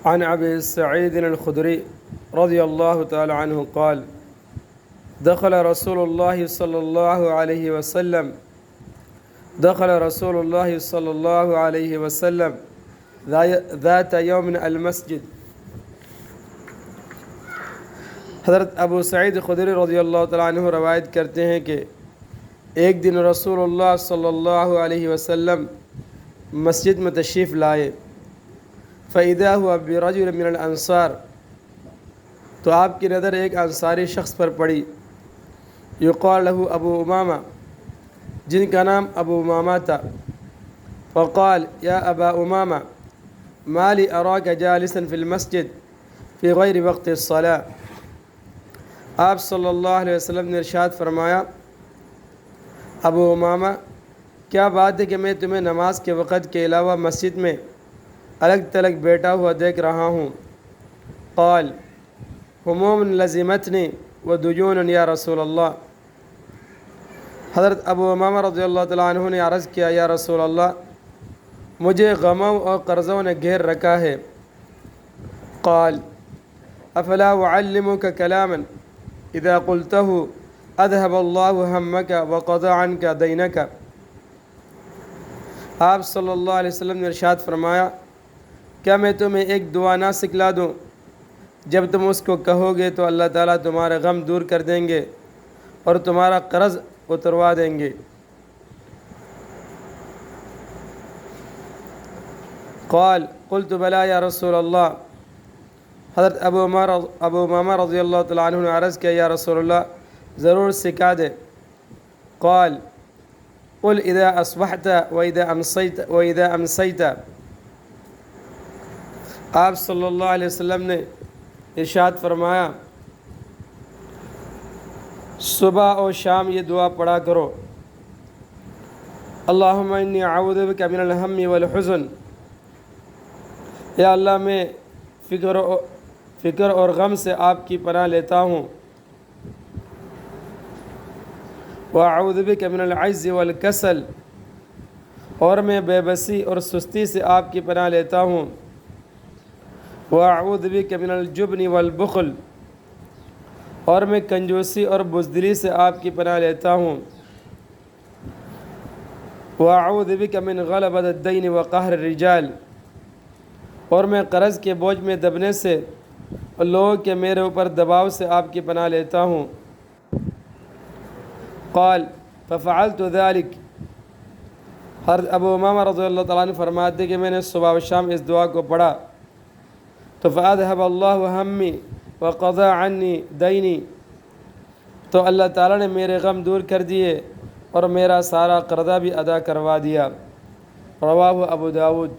عن أبي سعيد الخدري رضي الله تعالى عنه قال دخل رسول الله صلى الله عليه وسلم ذات يوم المسجد۔ حضرت ابو سعید خدری رضی اللہ تعالیٰ عنہ روایت کرتے ہیں کہ ایک دن رسول اللہ صلی اللہ علیہ وسلم مسجد میں تشریف لائے، فَإِذَا هُوَ بِرَجُلٍ مِّنَ الْأَنصَارِ، تو آپ کی نظر ایک انصاری شخص پر پڑی، یقال له ابو امامہ، جن کا نام ابو امامہ تھا۔ فقال یا ابا امامہ ما لی اراک جالسا فی المسجد فی غیر وقت الصلاة۔ آپ صلی اللہ علیہ وسلم نے ارشاد فرمایا، ابو امامہ کیا بات ہے کہ میں تمہیں نماز کے وقت کے علاوہ مسجد میں الگ تلگ بیٹھا ہوا دیکھ رہا ہوں؟ قال ہموم لزمتنی ودیون یا رسول اللہ۔ حضرت ابو امامہ رضی اللہ تعالیٰ عنہ نے عرض کیا، یا رسول اللہ، مجھے غموں اور قرضوں نے گھیر رکھا ہے۔ قال افلا اعلمک کلاما اذا قلته اذهب اللہ ہمک وقضى عنک دینک۔ آپ صلی اللہ علیہ وسلم نے ارشاد فرمایا، کیا میں تمہیں ایک دعا نہ سکھلا دوں؟ جب تم اس کو کہو گے تو اللہ تعالیٰ تمہارے غم دور کر دیں گے اور تمہارا قرض اتروا دیں گے۔ قال قلت بلا یا رسول اللہ۔ حضرت ابو امامہ رضی اللہ تعالیٰ عنہ نے عرض کیا، یا رسول اللہ ضرور سکھا دے۔ قال قل اذا اصبحت واذا امسیت۔ آپ صلی اللہ علیہ وسلم نے ارشاد فرمایا، صبح اور شام یہ دعا پڑھا کرو، اللہم انی اعوذ بک من الہم والحزن، یا اللہ میں فکر اور غم سے آپ کی پناہ لیتا ہوں، واعوذ بک من العجز والکسل، اور میں بے بسی اور سستی سے آپ کی پناہ لیتا ہوں، واعوذ بک من الجبن والبخل، اور میں کنجوسی اور بزدلی سے آپ کی پناہ لیتا ہوں، واعوذ بک من غلبۃ الدین وقہر الرجال، اور میں قرض کے بوجھ میں دبنے سے اور لوگوں کے میرے اوپر دباؤ سے آپ کی پناہ لیتا ہوں۔ قال ففعلت ذلك۔ حضرت ابو امامہ رضی اللہ تعالیٰ عنہ فرماتے کہ میں نے صبح و شام اس دعا کو پڑھا تو فاذهب اللہ ہمی وقضى عنی دینی، تو اللہ تعالیٰ نے میرے غم دور کر دیے اور میرا سارا قرضہ بھی ادا کروا دیا۔ رواہ ابو داود۔